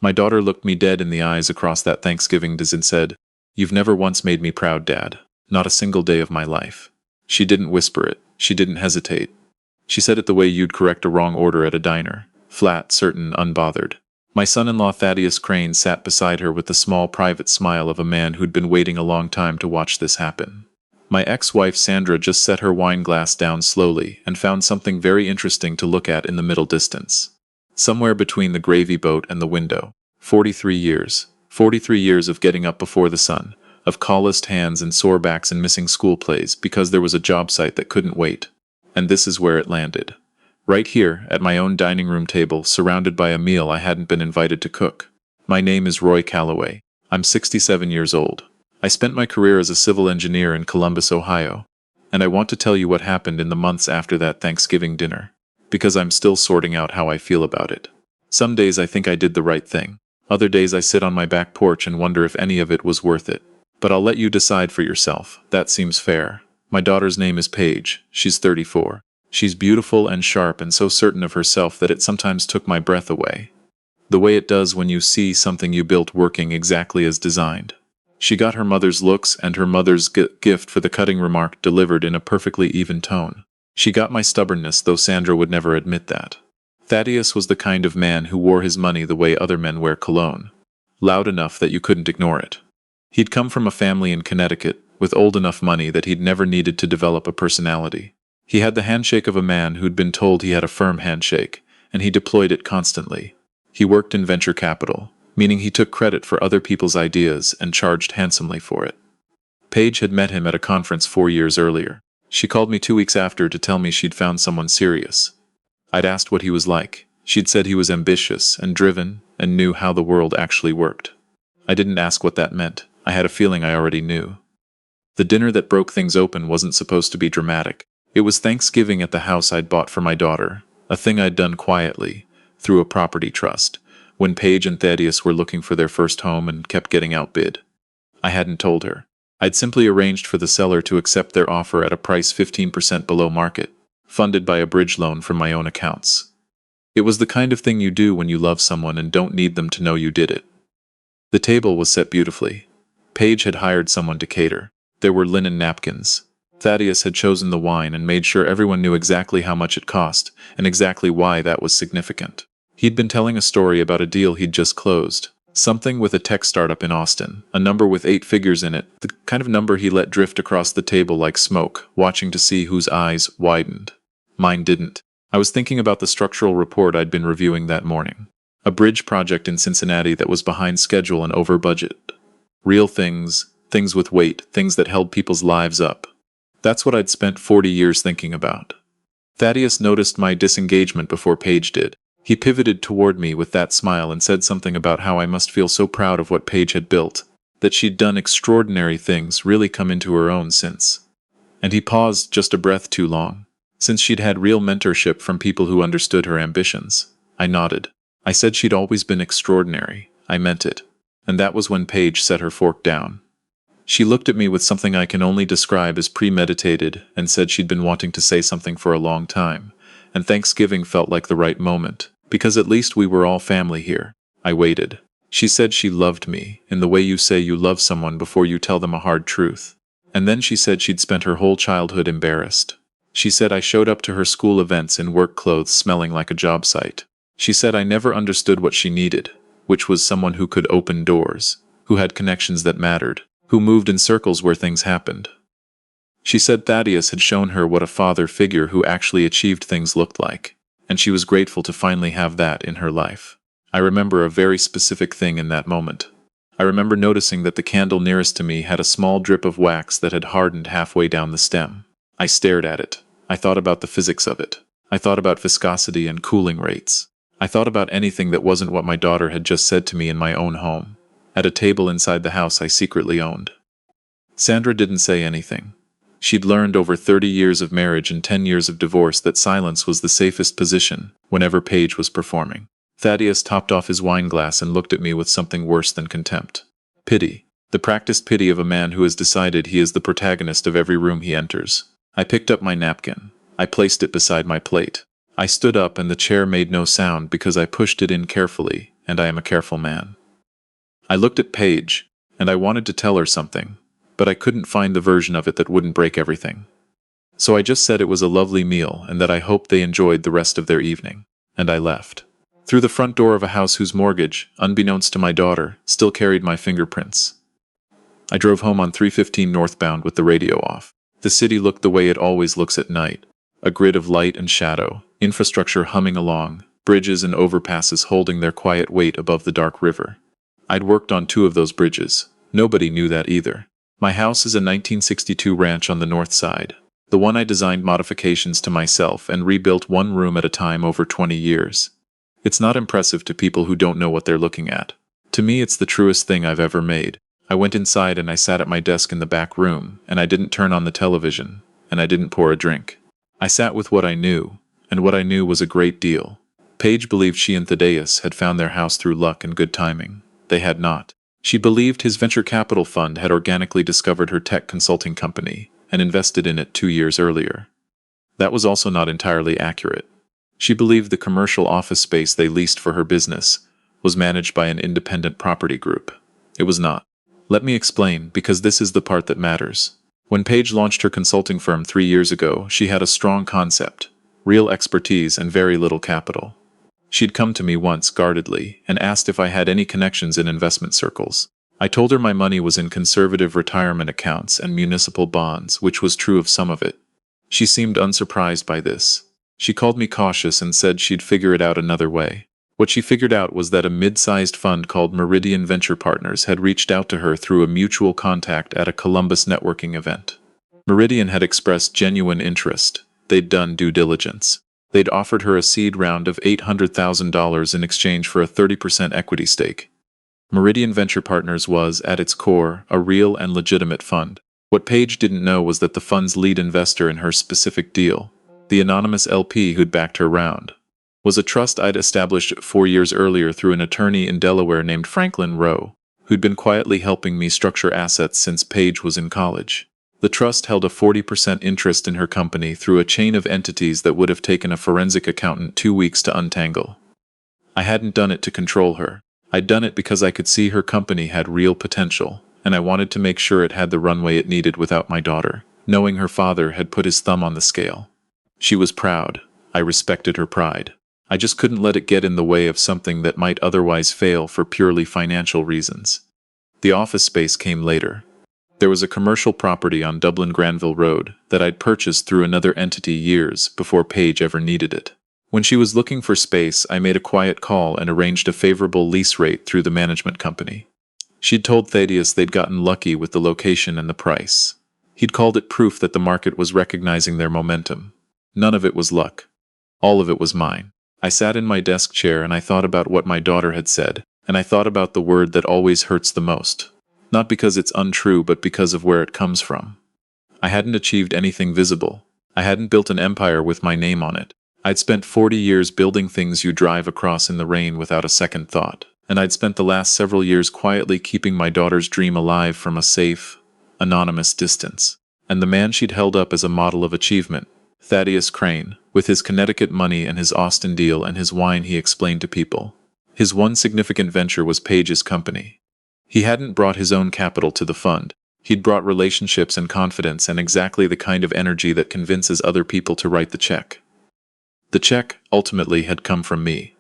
My daughter looked me dead in the eyes across that Thanksgiving dinner and said, "You've never once made me proud, Dad. Not a single day of my life." She didn't whisper it. She didn't hesitate. She said it the way you'd correct a wrong order at a diner. Flat, certain, unbothered. My son-in-law Thaddeus Crane sat beside her with the small private smile of a man who'd been waiting a long time to watch this happen. My ex-wife Sandra just set her wine glass down slowly and found something very interesting to look at in the middle distance. Somewhere between the gravy boat and the window. 43 years. 43 years of getting up before the sun, of calloused hands and sore backs and missing school plays because there was a job site that couldn't wait. And this is where it landed. Right here, at my own dining room table, surrounded by a meal I hadn't been invited to cook. My name is Roy Calloway. I'm 67 years old. I spent my career as a civil engineer in Columbus, Ohio. And I want to tell you what happened in the months after that Thanksgiving dinner. Because I'm still sorting out how I feel about it. Some days I think I did the right thing. Other days I sit on my back porch and wonder if any of it was worth it. But I'll let you decide for yourself. That seems fair. My daughter's name is Paige. She's 34. She's beautiful and sharp and so certain of herself that it sometimes took my breath away. The way it does when you see something you built working exactly as designed. She got her mother's looks and her mother's gift for the cutting remark delivered in a perfectly even tone. She got my stubbornness, though Sandra would never admit that. Thaddeus was the kind of man who wore his money the way other men wear cologne. Loud enough that you couldn't ignore it. He'd come from a family in Connecticut, with old enough money that he'd never needed to develop a personality. He had the handshake of a man who'd been told he had a firm handshake, and he deployed it constantly. He worked in venture capital, meaning he took credit for other people's ideas and charged handsomely for it. Paige had met him at a conference 4 years earlier. She called me 2 weeks after to tell me she'd found someone serious. I'd asked what he was like. She'd said he was ambitious and driven and knew how the world actually worked. I didn't ask what that meant. I had a feeling I already knew. The dinner that broke things open wasn't supposed to be dramatic. It was Thanksgiving at the house I'd bought for my daughter, a thing I'd done quietly, through a property trust, when Paige and Thaddeus were looking for their first home and kept getting outbid. I hadn't told her. I'd simply arranged for the seller to accept their offer at a price 15% below market, funded by a bridge loan from my own accounts. It was the kind of thing you do when you love someone and don't need them to know you did it. The table was set beautifully. Paige had hired someone to cater. There were linen napkins. Thaddeus had chosen the wine and made sure everyone knew exactly how much it cost, and exactly why that was significant. He'd been telling a story about a deal he'd just closed. Something with a tech startup in Austin, a number with 8 figures in it, the kind of number he let drift across the table like smoke, watching to see whose eyes widened. Mine didn't. I was thinking about the structural report I'd been reviewing that morning. A bridge project in Cincinnati that was behind schedule and over budget. Real things, things with weight, things that held people's lives up. That's what I'd spent 40 years thinking about. Thaddeus noticed my disengagement before Paige did. He pivoted toward me with that smile and said something about how I must feel so proud of what Paige had built, that she'd done extraordinary things, really come into her own since. And he paused just a breath too long. Since she'd had real mentorship from people who understood her ambitions. I nodded. I said she'd always been extraordinary. I meant it. And that was when Paige set her fork down. She looked at me with something I can only describe as premeditated and said she'd been wanting to say something for a long time, and Thanksgiving felt like the right moment, because at least we were all family here. I waited. She said she loved me, in the way you say you love someone before you tell them a hard truth. And then she said she'd spent her whole childhood embarrassed. She said I showed up to her school events in work clothes smelling like a job site. She said I never understood what she needed, which was someone who could open doors, who had connections that mattered, who moved in circles where things happened. She said Thaddeus had shown her what a father figure who actually achieved things looked like, and she was grateful to finally have that in her life. I remember a very specific thing in that moment. I remember noticing that the candle nearest to me had a small drip of wax that had hardened halfway down the stem. I stared at it. I thought about the physics of it. I thought about viscosity and cooling rates. I thought about anything that wasn't what my daughter had just said to me in my own home, at a table inside the house I secretly owned. Sandra didn't say anything. She'd learned over 30 years of marriage and 10 years of divorce that silence was the safest position whenever Paige was performing. Thaddeus topped off his wine glass and looked at me with something worse than contempt. Pity. The practiced pity of a man who has decided he is the protagonist of every room he enters. I picked up my napkin. I placed it beside my plate. I stood up and the chair made no sound because I pushed it in carefully, and I am a careful man. I looked at Paige, and I wanted to tell her something, but I couldn't find the version of it that wouldn't break everything. So I just said it was a lovely meal and that I hoped they enjoyed the rest of their evening, and I left. Through the front door of a house whose mortgage, unbeknownst to my daughter, still carried my fingerprints. I drove home on 315 northbound with the radio off. The city looked the way it always looks at night. A grid of light and shadow, infrastructure humming along, bridges and overpasses holding their quiet weight above the dark river. I'd worked on 2 of those bridges. Nobody knew that either. My house is a 1962 ranch on the north side. The one I designed modifications to myself and rebuilt one room at a time over 20 years. It's not impressive to people who don't know what they're looking at. To me, it's the truest thing I've ever made. I went inside and I sat at my desk in the back room, and I didn't turn on the television, and I didn't pour a drink. I sat with what I knew, and what I knew was a great deal. Paige believed she and Thaddeus had found their house through luck and good timing. They had not. She believed his venture capital fund had organically discovered her tech consulting company and invested in it 2 years earlier. That was also not entirely accurate. She believed the commercial office space they leased for her business was managed by an independent property group. It was not. Let me explain, because this is the part that matters. When Paige launched her consulting firm 3 years ago, she had a strong concept, real expertise, and very little capital. She'd come to me once, guardedly, and asked if I had any connections in investment circles. I told her my money was in conservative retirement accounts and municipal bonds, which was true of some of it. She seemed unsurprised by this. She called me cautious and said she'd figure it out another way. What she figured out was that a mid-sized fund called Meridian Venture Partners had reached out to her through a mutual contact at a Columbus networking event. Meridian had expressed genuine interest. They'd done due diligence. They'd offered her a seed round of $800,000 in exchange for a 30% equity stake. Meridian Venture Partners was, at its core, a real and legitimate fund. What Paige didn't know was that the fund's lead investor in her specific deal, the anonymous LP who'd backed her round, was a trust I'd established 4 years earlier through an attorney in Delaware named Franklin Rowe, who'd been quietly helping me structure assets since Paige was in college. The trust held a 40% interest in her company through a chain of entities that would have taken a forensic accountant 2 weeks to untangle. I hadn't done it to control her. I'd done it because I could see her company had real potential, and I wanted to make sure it had the runway it needed without my daughter, knowing her father had put his thumb on the scale. She was proud. I respected her pride. I just couldn't let it get in the way of something that might otherwise fail for purely financial reasons. The office space came later. There was a commercial property on Dublin Granville Road that I'd purchased through another entity years before Paige ever needed it. When she was looking for space, I made a quiet call and arranged a favorable lease rate through the management company. She'd told Thaddeus they'd gotten lucky with the location and the price. He'd called it proof that the market was recognizing their momentum. None of it was luck. All of it was mine. I sat in my desk chair and I thought about what my daughter had said, and I thought about the word that always hurts the most. Not because it's untrue, but because of where it comes from. I hadn't achieved anything visible. I hadn't built an empire with my name on it. I'd spent 40 years building things you drive across in the rain without a second thought, and I'd spent the last several years quietly keeping my daughter's dream alive from a safe, anonymous distance. And the man she'd held up as a model of achievement, Thaddeus Crane, with his Connecticut money and his Austin deal and his wine, he explained to people. His one significant venture was Paige's company. He hadn't brought his own capital to the fund. He'd brought relationships and confidence and exactly the kind of energy that convinces other people to write the check. The check, ultimately, had come from me.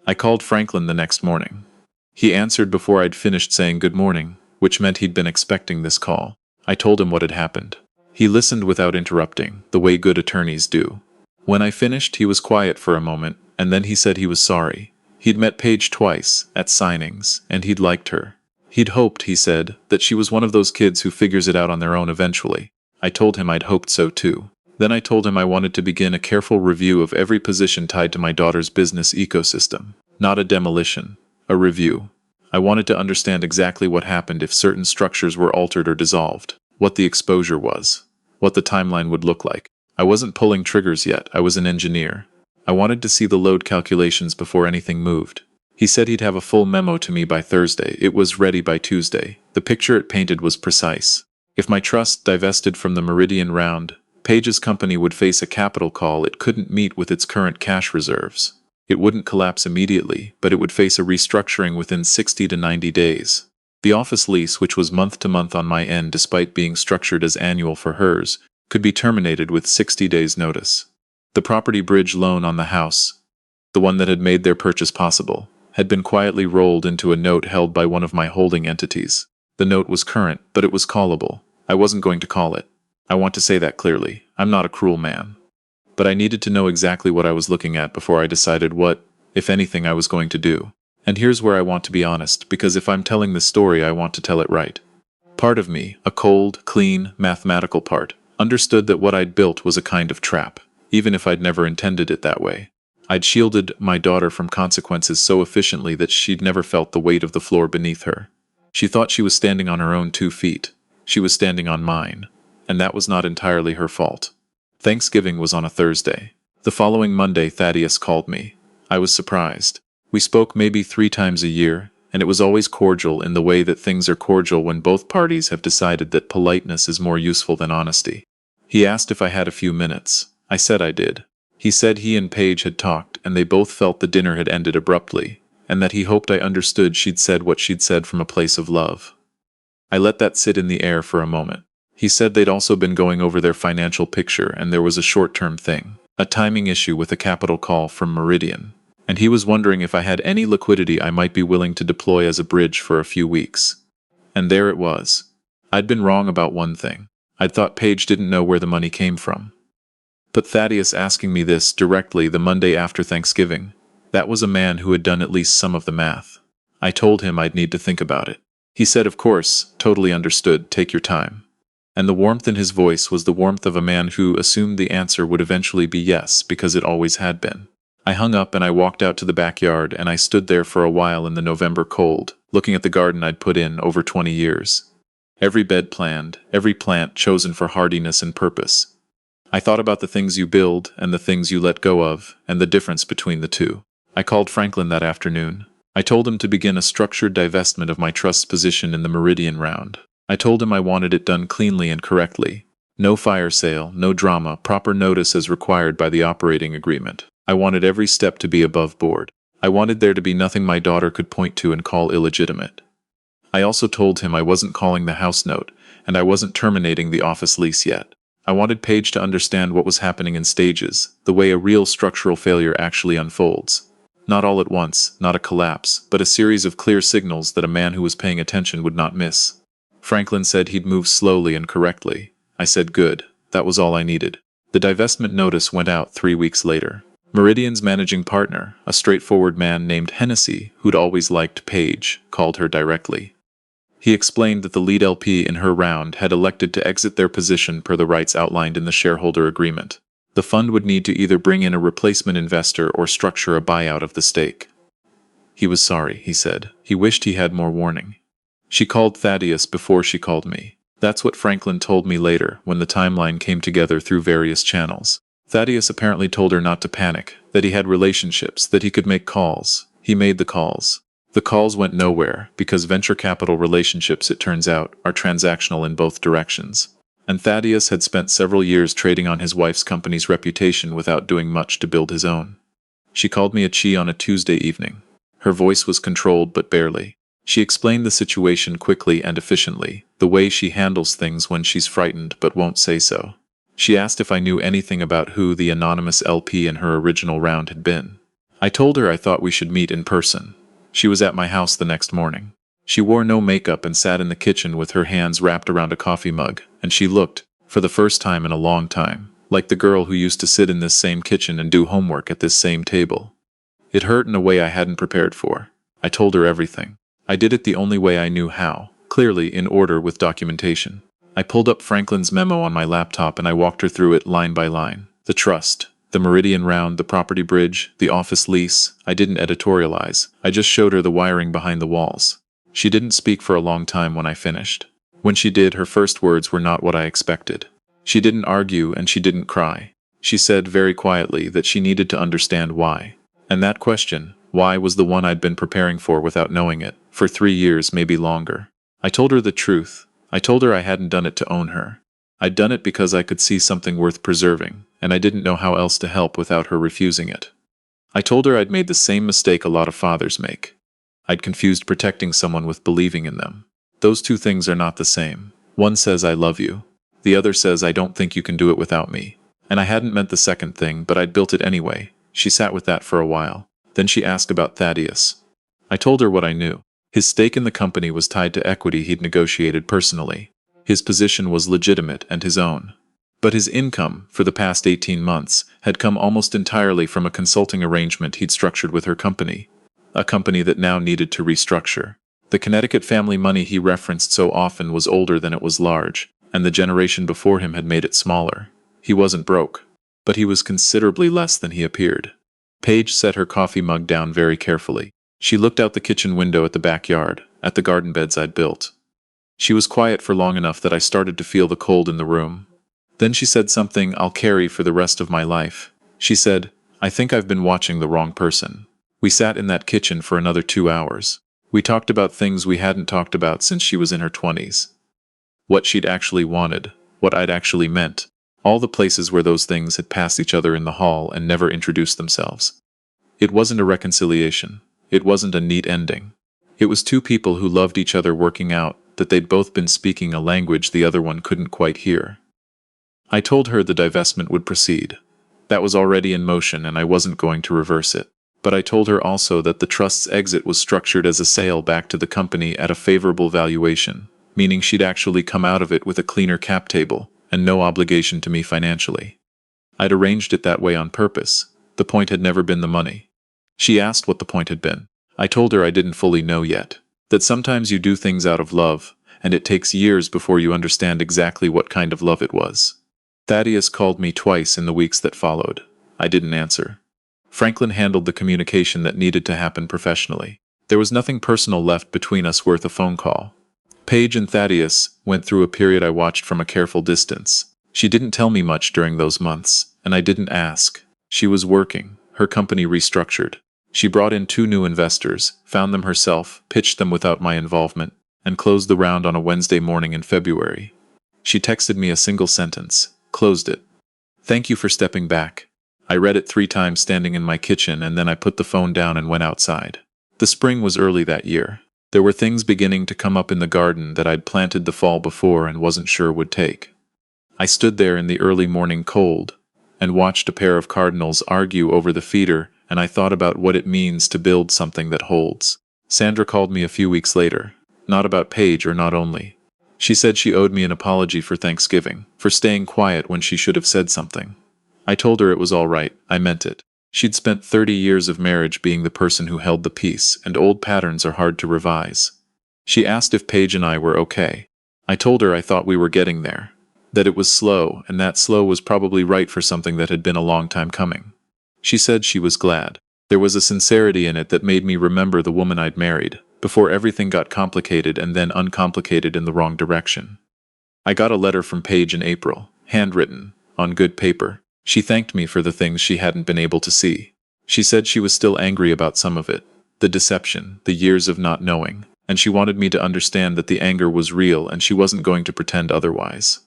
I called Franklin the next morning. He answered before I'd finished saying good morning, which meant he'd been expecting this call. I told him what had happened. He listened without interrupting, the way good attorneys do. When I finished, he was quiet for a moment, and then he said he was sorry. He'd met Paige twice, at signings, and he'd liked her. He'd hoped, he said, that she was one of those kids who figures it out on their own eventually. I told him I'd hoped so too. Then I told him I wanted to begin a careful review of every position tied to my daughter's business ecosystem. Not a demolition, a review. I wanted to understand exactly what happened if certain structures were altered or dissolved, what the exposure was, what the timeline would look like. I wasn't pulling triggers yet, I was an engineer. I wanted to see the load calculations before anything moved. He said he'd have a full memo to me by Thursday. It was ready by Tuesday. The picture it painted was precise. If my trust divested from the Meridian round, Paige's company would face a capital call it couldn't meet with its current cash reserves. It wouldn't collapse immediately, but it would face a restructuring within 60 to 90 days. The office lease, which was month to month on my end despite being structured as annual for hers, could be terminated with 60 days' notice. The property bridge loan on the house, the one that had made their purchase possible, had been quietly rolled into a note held by one of my holding entities. The note was current, but it was callable. I wasn't going to call it. I want to say that clearly. I'm not a cruel man. But I needed to know exactly what I was looking at before I decided what, if anything, I was going to do. And here's where I want to be honest, because if I'm telling this story, I want to tell it right. Part of me, a cold, clean, mathematical part, understood that what I'd built was a kind of trap, even if I'd never intended it that way. I'd shielded my daughter from consequences so efficiently that she'd never felt the weight of the floor beneath her. She thought she was standing on her own 2 feet. She was standing on mine. And that was not entirely her fault. Thanksgiving was on a Thursday. The following Monday, Thaddeus called me. I was surprised. We spoke maybe 3 times a year, and it was always cordial in the way that things are cordial when both parties have decided that politeness is more useful than honesty. He asked if I had a few minutes. I said I did. He said he and Paige had talked, and they both felt the dinner had ended abruptly, and that he hoped I understood she'd said what she'd said from a place of love. I let that sit in the air for a moment. He said they'd also been going over their financial picture, and there was a short-term thing, a timing issue with a capital call from Meridian, and he was wondering if I had any liquidity I might be willing to deploy as a bridge for a few weeks. And there it was. I'd been wrong about one thing. I'd thought Paige didn't know where the money came from. But Thaddeus asking me this directly the Monday after Thanksgiving, that was a man who had done at least some of the math. I told him I'd need to think about it. He said, of course, totally understood, take your time. And the warmth in his voice was the warmth of a man who assumed the answer would eventually be yes, because it always had been. I hung up and I walked out to the backyard, and I stood there for a while in the November cold, looking at the garden I'd put in over 20 years. Every bed planned, every plant chosen for hardiness and purpose. I thought about the things you build and the things you let go of, and the difference between the two. I called Franklin that afternoon. I told him to begin a structured divestment of my trust's position in the Meridian round. I told him I wanted it done cleanly and correctly. No fire sale, no drama, proper notice as required by the operating agreement. I wanted every step to be above board. I wanted there to be nothing my daughter could point to and call illegitimate. I also told him I wasn't calling the house note, and I wasn't terminating the office lease yet. I wanted Paige to understand what was happening in stages, the way a real structural failure actually unfolds. Not all at once, not a collapse, but a series of clear signals that a man who was paying attention would not miss. Franklin said he'd move slowly and correctly. I said good, that was all I needed. The divestment notice went out 3 weeks later. Meridian's managing partner, a straightforward man named Hennessy, who'd always liked Paige, called her directly. He explained that the lead LP in her round had elected to exit their position per the rights outlined in the shareholder agreement. The fund would need to either bring in a replacement investor or structure a buyout of the stake. He was sorry, he said. He wished he had more warning. She called Thaddeus before she called me. That's what Franklin told me later, when the timeline came together through various channels. Thaddeus apparently told her not to panic, that he had relationships, that he could make calls. He made the calls. The calls went nowhere, because venture capital relationships, it turns out, are transactional in both directions. And Thaddeus had spent several years trading on his wife's company's reputation without doing much to build his own. She called me a chi on a Tuesday evening. Her voice was controlled but barely. She explained the situation quickly and efficiently, the way she handles things when she's frightened but won't say so. She asked if I knew anything about who the anonymous LP in her original round had been. I told her I thought we should meet in person. She was at my house the next morning. She wore no makeup and sat in the kitchen with her hands wrapped around a coffee mug, and she looked, for the first time in a long time, like the girl who used to sit in this same kitchen and do homework at this same table. It hurt in a way I hadn't prepared for. I told her everything. I did it the only way I knew how, clearly in order with documentation. I pulled up Franklin's memo on my laptop and I walked her through it line by line. The trust, the Meridian round, the property bridge, the office lease. I didn't editorialize. I just showed her the wiring behind the walls. She didn't speak for a long time when I finished. When she did, her first words were not what I expected. She didn't argue and she didn't cry. She said very quietly that she needed to understand why. And that question, why, was the one I'd been preparing for without knowing it, for 3 years, maybe longer. I told her the truth. I told her I hadn't done it to own her. I'd done it because I could see something worth preserving, and I didn't know how else to help without her refusing it. I told her I'd made the same mistake a lot of fathers make. I'd confused protecting someone with believing in them. Those two things are not the same. One says I love you. The other says I don't think you can do it without me. And I hadn't meant the second thing, but I'd built it anyway. She sat with that for a while. Then she asked about Thaddeus. I told her what I knew. His stake in the company was tied to equity he'd negotiated personally. His position was legitimate and his own. But his income, for the past 18 months, had come almost entirely from a consulting arrangement he'd structured with her company. A company that now needed to restructure. The Connecticut family money he referenced so often was older than it was large, and the generation before him had made it smaller. He wasn't broke, but he was considerably less than he appeared. Paige set her coffee mug down very carefully. She looked out the kitchen window at the backyard, at the garden beds I'd built. She was quiet for long enough that I started to feel the cold in the room. Then she said something I'll carry for the rest of my life. She said, "I think I've been watching the wrong person." We sat in that kitchen for another 2 hours. We talked about things we hadn't talked about since she was in her 20s. What she'd actually wanted, what I'd actually meant, all the places where those things had passed each other in the hall and never introduced themselves. It wasn't a reconciliation. It wasn't a neat ending. It was two people who loved each other working out that they'd both been speaking a language the other one couldn't quite hear. I told her the divestment would proceed. That was already in motion and I wasn't going to reverse it. But I told her also that the trust's exit was structured as a sale back to the company at a favorable valuation, meaning she'd actually come out of it with a cleaner cap table and no obligation to me financially. I'd arranged it that way on purpose. The point had never been the money. She asked what the point had been. I told her I didn't fully know yet, that sometimes you do things out of love, and it takes years before you understand exactly what kind of love it was. Thaddeus called me twice in the weeks that followed. I didn't answer. Franklin handled the communication that needed to happen professionally. There was nothing personal left between us worth a phone call. Paige and Thaddeus went through a period I watched from a careful distance. She didn't tell me much during those months, and I didn't ask. She was working, her company restructured. She brought in 2 new investors, found them herself, pitched them without my involvement, and closed the round on a Wednesday morning in February. She texted me a single sentence, closed it. "Thank you for stepping back." I read it 3 times standing in my kitchen and then I put the phone down and went outside. The spring was early that year. There were things beginning to come up in the garden that I'd planted the fall before and wasn't sure would take. I stood there in the early morning cold and watched a pair of cardinals argue over the feeder, and I thought about what it means to build something that holds. Sandra called me a few weeks later. Not about Paige or not only. She said she owed me an apology for Thanksgiving, for staying quiet when she should have said something. I told her it was all right, I meant it. She'd spent 30 years of marriage being the person who held the peace, and old patterns are hard to revise. She asked if Paige and I were okay. I told her I thought we were getting there. That it was slow, and that slow was probably right for something that had been a long time coming. She said she was glad. There was a sincerity in it that made me remember the woman I'd married, before everything got complicated and then uncomplicated in the wrong direction. I got a letter from Paige in April, handwritten, on good paper. She thanked me for the things she hadn't been able to see. She said she was still angry about some of it, the deception, the years of not knowing, and she wanted me to understand that the anger was real and she wasn't going to pretend otherwise.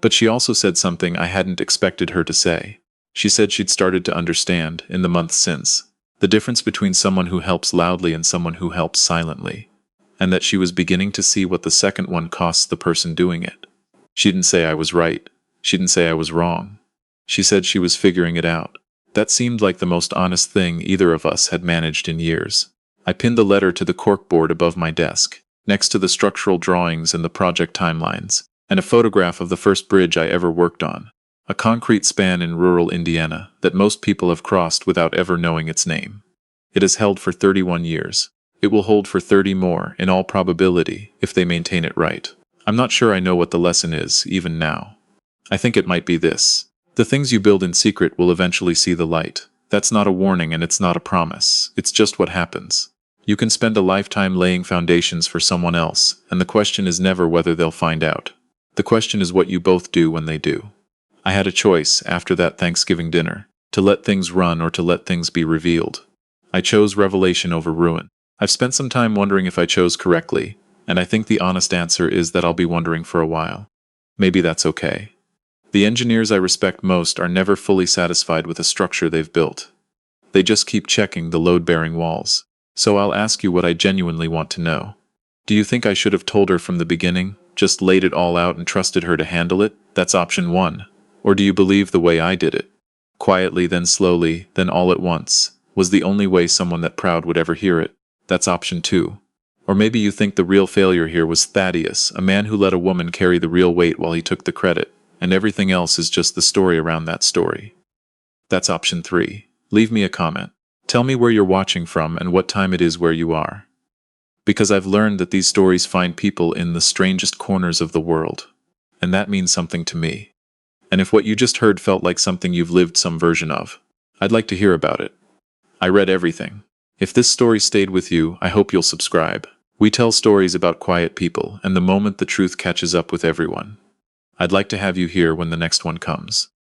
But she also said something I hadn't expected her to say. She said she'd started to understand, in the months since, the difference between someone who helps loudly and someone who helps silently, and that she was beginning to see what the second one costs the person doing it. She didn't say I was right. She didn't say I was wrong. She said she was figuring it out. That seemed like the most honest thing either of us had managed in years. I pinned the letter to the corkboard above my desk, next to the structural drawings and the project timelines, and a photograph of the first bridge I ever worked on, a concrete span in rural Indiana that most people have crossed without ever knowing its name. It has held for 31 years. It will hold for 30 more, in all probability, if they maintain it right. I'm not sure I know what the lesson is, even now. I think it might be this. The things you build in secret will eventually see the light. That's not a warning and it's not a promise. It's just what happens. You can spend a lifetime laying foundations for someone else, and the question is never whether they'll find out. The question is what you both do when they do. I had a choice, after that Thanksgiving dinner, to let things run or to let things be revealed. I chose revelation over ruin. I've spent some time wondering if I chose correctly, and I think the honest answer is that I'll be wondering for a while. Maybe that's okay. The engineers I respect most are never fully satisfied with a structure they've built. They just keep checking the load-bearing walls. So I'll ask you what I genuinely want to know. Do you think I should have told her from the beginning, just laid it all out and trusted her to handle it? That's option 1. Or do you believe the way I did it? Quietly, then slowly, then all at once, was the only way someone that proud would ever hear it. That's option 2. Or maybe you think the real failure here was Thaddeus, a man who let a woman carry the real weight while he took the credit, and everything else is just the story around that story. That's option 3. Leave me a comment. Tell me where you're watching from and what time it is where you are. Because I've learned that these stories find people in the strangest corners of the world. And that means something to me. And if what you just heard felt like something you've lived some version of, I'd like to hear about it. I read everything. If this story stayed with you, I hope you'll subscribe. We tell stories about quiet people, and the moment the truth catches up with everyone. I'd like to have you here when the next one comes.